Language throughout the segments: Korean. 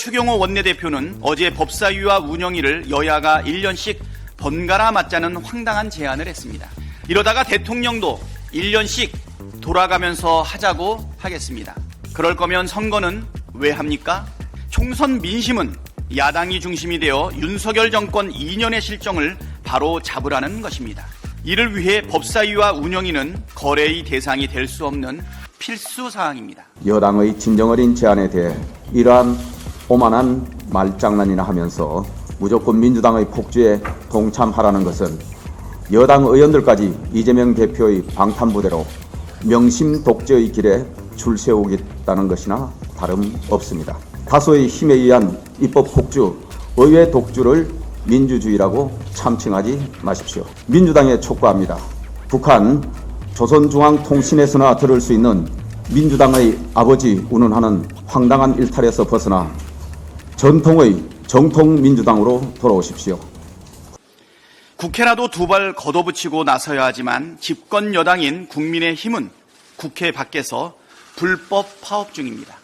추경호 원내대표는 어제 법사위와 운영위를 여야가 1년씩 번갈아 맞자는 황당한 제안을 했습니다. 이러다가 대통령도 1년씩 돌아가면서 하자고 하겠습니다. 그럴 거면 선거는 왜 합니까? 총선 민심은 야당이 중심이 되어 윤석열 정권 2년의 실정을 바로 잡으라는 것입니다. 이를 위해 법사위와 운영위는 거래의 대상이 될 수 없는 필수 사항입니다. 여당의 진정어린 제안에 대해 이러한 오만한 말장난이나 하면서 무조건 민주당의 폭주에 동참하라는 것은 여당 의원들까지 이재명 대표의 방탄부대로 명심 독재의 길에 줄 세우겠다는 것이나 다름없습니다. 다수의 힘에 의한 입법 폭주, 의회 독주를 민주주의라고 참칭하지 마십시오. 민주당에 촉구합니다. 북한 조선중앙통신에서나 들을 수 있는 민주당의 아버지 운운하는 황당한 일탈에서 벗어나 전통의 정통민주당으로 돌아오십시오. 국회라도 두 발 걷어붙이고 나서야 하지만 집권 여당인 국민의힘은 국회 밖에서 불법 파업 중입니다.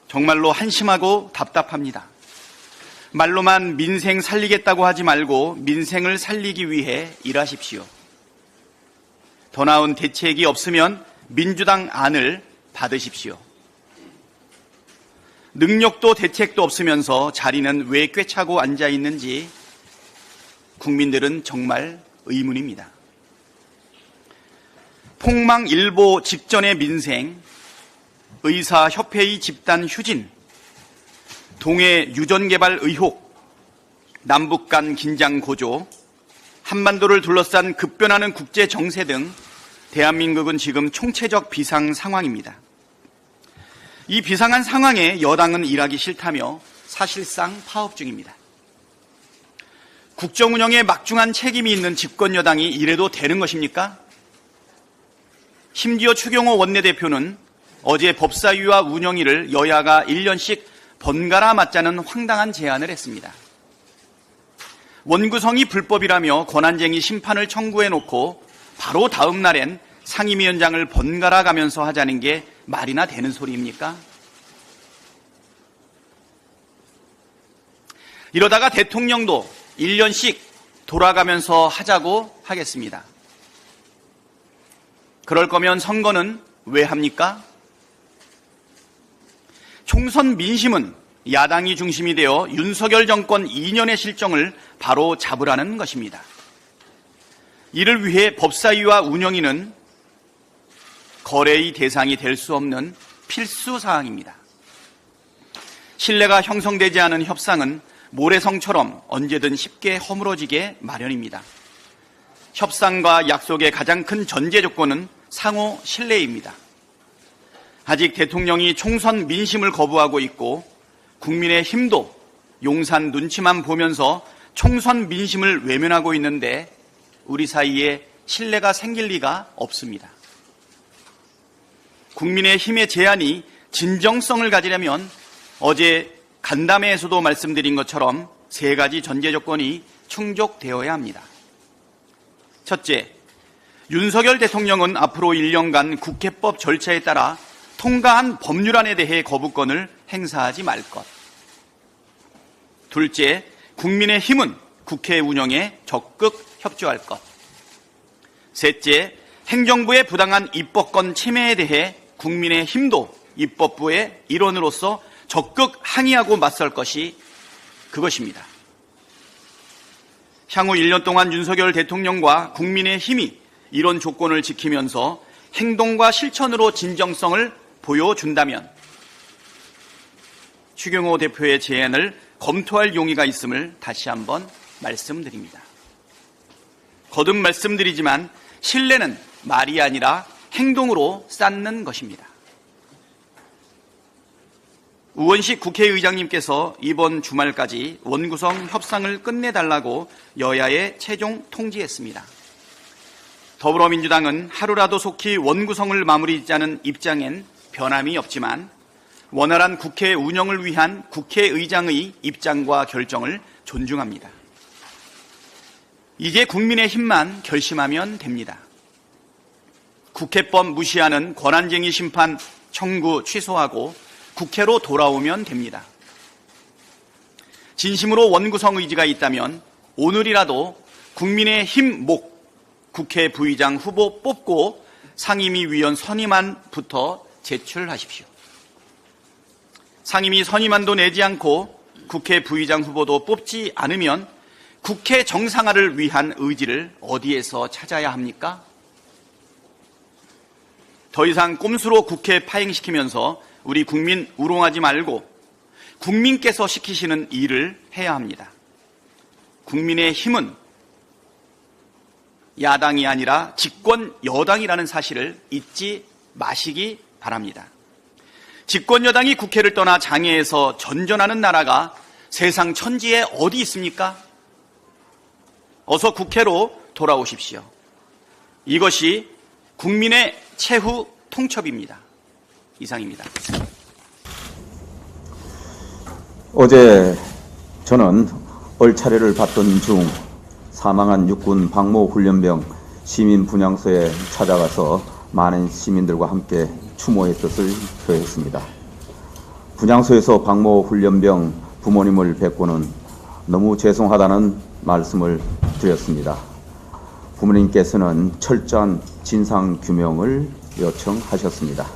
정말로 한심하고 답답합니다. 말로만 민생 살리겠다고 하지 말고 민생을 살리기 위해 일하십시오. 더 나은 대책이 없으면 민주당 안을 받으십시오. 능력도 대책도 없으면서 자리는 왜 꿰차고 앉아 있는지 국민들은 정말 의문입니다. 폭망일보 직전의 민생, 의사협회의 집단 휴진, 동해 유전개발 의혹, 남북 간 긴장 고조, 한반도를 둘러싼 급변하는 국제 정세 등 대한민국은 지금 총체적 비상 상황입니다. 이 비상한 상황에 여당은 일하기 싫다며 사실상 파업 중입니다. 국정 운영에 막중한 책임이 있는 집권 여당이 이래도 되는 것입니까? 심지어 추경호 원내대표는 어제 법사위와 운영위를 여야가 1년씩 번갈아 맞자는 황당한 제안을 했습니다. 원구성이 불법이라며 권한쟁의 심판을 청구해놓고 바로 다음 날엔 상임위원장을 번갈아 가면서 하자는 게 말이나 되는 소리입니까? 이러다가 대통령도 1년씩 돌아가면서 하자고 하겠습니다. 그럴 거면 선거는 왜 합니까? 총선 민심은 야당이 중심이 되어 윤석열 정권 2년의 실정을 바로 잡으라는 것입니다. 이를 위해 법사위와 운영위는 거래의 대상이 될 수 없는 필수 사항입니다. 신뢰가 형성되지 않은 협상은 모래성처럼 언제든 쉽게 허물어지게 마련입니다. 협상과 약속의 가장 큰 전제 조건은 상호 신뢰입니다. 아직 대통령이 총선 민심을 거부하고 있고 국민의힘도 용산 눈치만 보면서 총선 민심을 외면하고 있는데 우리 사이에 신뢰가 생길 리가 없습니다. 국민의힘의 제안이 진정성을 가지려면 어제 간담회에서도 말씀드린 것처럼 세 가지 전제 조건이 충족되어야 합니다. 첫째, 윤석열 대통령은 앞으로 1년간 국회법 절차에 따라 통과한 법률안에 대해 거부권을 행사하지 말 것. 둘째, 국민의힘은 국회 운영에 적극 협조할 것. 셋째, 행정부의 부당한 입법권 침해에 대해 국민의힘도 입법부의 일원으로서 적극 항의하고 맞설 것이 그것입니다. 향후 1년 동안 윤석열 대통령과 국민의힘이 이런 조건을 지키면서 행동과 실천으로 진정성을 보여준다면 추경호 대표의 제안을 검토할 용의가 있음을 다시 한번 말씀드립니다. 거듭 말씀드리지만 신뢰는 말이 아니라 행동으로 쌓는 것입니다. 우원식 국회의장님께서 이번 주말까지 원구성 협상을 끝내달라고 여야에 최종 통지했습니다. 더불어민주당은 하루라도 속히 원구성을 마무리 짓자는 입장엔 변함이 없지만 원활한 국회 운영을 위한 국회의장의 입장과 결정을 존중합니다. 이제 국민의힘만 결심하면 됩니다. 국회법 무시하는 권한쟁의 심판 청구 취소하고 국회로 돌아오면 됩니다. 진심으로 원구성 의지가 있다면 오늘이라도 국민의힘 국회 부의장 후보 뽑고 상임위 위원 선임안부터 제출하십시오. 상임위 선임안도 내지 않고 국회 부의장 후보도 뽑지 않으면 국회 정상화를 위한 의지를 어디에서 찾아야 합니까? 더 이상 꼼수로 국회 파행시키면서 우리 국민 우롱하지 말고 국민께서 시키시는 일을 해야 합니다. 국민의힘은 야당이 아니라 집권 여당이라는 사실을 잊지 마시기 바랍니다. 집권 여당이 국회를 떠나 장애에서 전전하는 나라가 세상 천지에 어디 있습니까? 어서 국회로 돌아오십시오. 이것이 국민의 최후 통첩입니다. 이상입니다. 어제 저는 얼차례를 받던 중 사망한 육군 박모 훈련병 시민 분향소에 찾아가서 많은 시민들과 함께 추모의 뜻을 표했습니다. 분향소에서 박모 훈련병 부모님을 뵙고는 너무 죄송하다는 말씀을 드렸습니다. 부모님께서는 철저한 진상규명을 요청하셨습니다.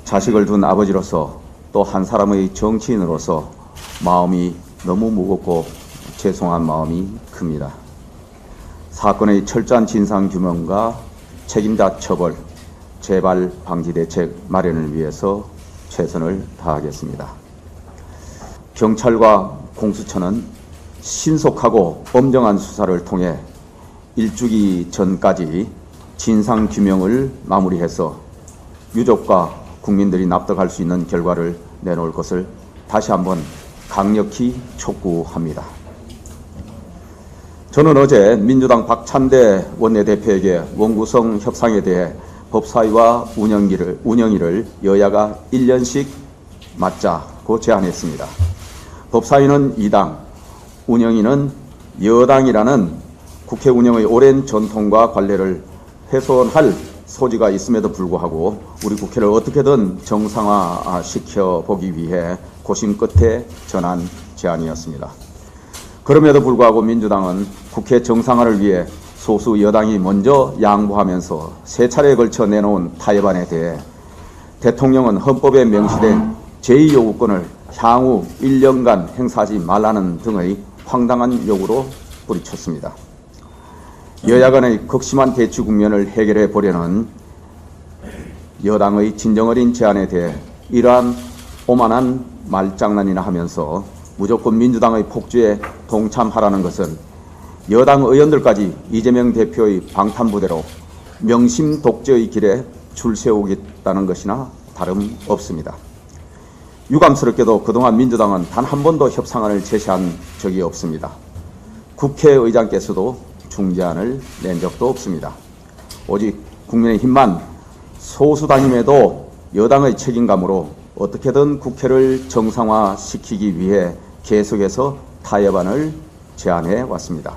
자식을 둔 아버지로서 또 한 사람의 정치인으로서 마음이 너무 무겁고 죄송한 마음이 큽니다. 사건의 철저한 진상규명과 책임자 처벌, 재발 방지 대책 마련을 위해서 최선을 다하겠습니다. 경찰과 공수처는 신속하고 엄정한 수사를 통해 일주기 전까지 진상규명을 마무리해서 유족과 국민들이 납득할 수 있는 결과를 내놓을 것을 다시 한번 강력히 촉구합니다. 저는 어제 민주당 박찬대 원내대표에게 원구성 협상에 대해 법사위와 운영위를 여야가 1년씩 맞자고 제안했습니다. 법사위는 2당, 운영위는 여당이라는 국회 운영의 오랜 전통과 관례를 훼손할 소지가 있음에도 불구하고 우리 국회를 어떻게든 정상화시켜 보기 위해 고심 끝에 전한 제안이었습니다. 그럼에도 불구하고 민주당은 국회 정상화를 위해 소수 여당이 먼저 양보하면서 세 차례에 걸쳐 내놓은 타협안에 대해 대통령은 헌법에 명시된 제2요구권을 향후 1년간 행사하지 말라는 등의 황당한 요구로 뿌리쳤습니다. 여야 간의 극심한 대치 국면을 해결해 보려는 여당의 진정어린 제안에 대해 이러한 오만한 말장난이나 하면서 무조건 민주당의 폭주에 동참하라는 것은 여당 의원들까지 이재명 대표의 방탄부대로 명심 독재의 길에 줄 세우겠다는 것이나 다름없습니다. 유감스럽게도 그동안 민주당은 단 한 번도 협상안을 제시한 적이 없습니다. 국회의장께서도 중재안을 낸 적도 없습니다. 오직 국민의힘만 소수당임에도 여당의 책임감으로 어떻게든 국회를 정상화시키기 위해 계속해서 타협안을 제안해 왔습니다.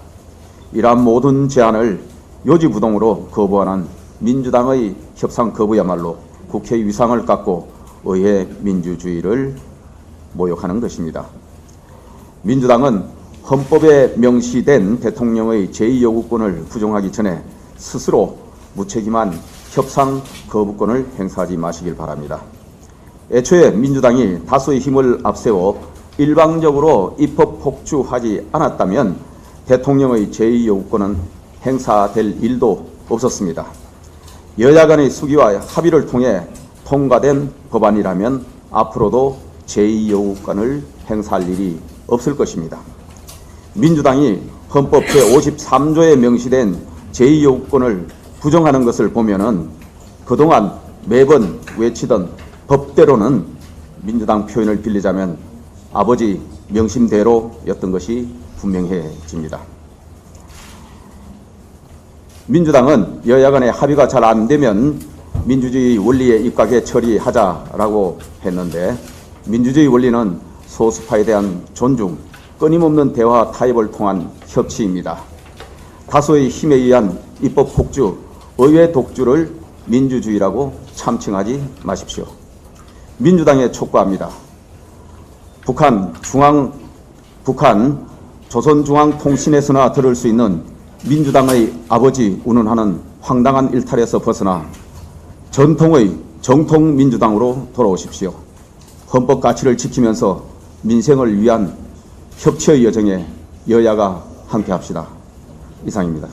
이러한 모든 제안을 요지부동으로 거부하는 민주당의 협상 거부야말로 국회 위상을 깎고 의회 민주주의를 모욕하는 것입니다. 민주당은 헌법에 명시된 대통령의 제2요구권을 부정하기 전에 스스로 무책임한 협상 거부권을 행사하지 마시길 바랍니다. 애초에 민주당이 다수의 힘을 앞세워 일방적으로 입법 폭주하지 않았다면 대통령의 제2요구권은 행사될 일도 없었습니다. 여야 간의 수기와 합의를 통해 통과된 법안이라면 앞으로도 제2요구권을 행사할 일이 없을 것입니다. 민주당이 헌법 제53조에 명시된 제2요구권을 부정하는 것을 보면은 그동안 매번 외치던 법대로는 민주당 표현을 빌리자면 아버지 명심대로였던 것이 분명해집니다. 민주당은 여야 간의 합의가 잘 안 되면 민주주의 원리에 입각해 처리하자라고 했는데 민주주의 원리는 소수파에 대한 존중, 끊임없는 대화 타협을 통한 협치입니다. 다수의 힘에 의한 입법 폭주, 의회 독주를 민주주의라고 참칭하지 마십시오. 민주당에 촉구합니다. 북한 조선중앙통신에서나 들을 수 있는 민주당의 아버지 운운하는 황당한 일탈에서 벗어나 전통의 정통민주당으로 돌아오십시오. 헌법 가치를 지키면서 민생을 위한 협치의 여정에 여야가 함께합시다. 이상입니다.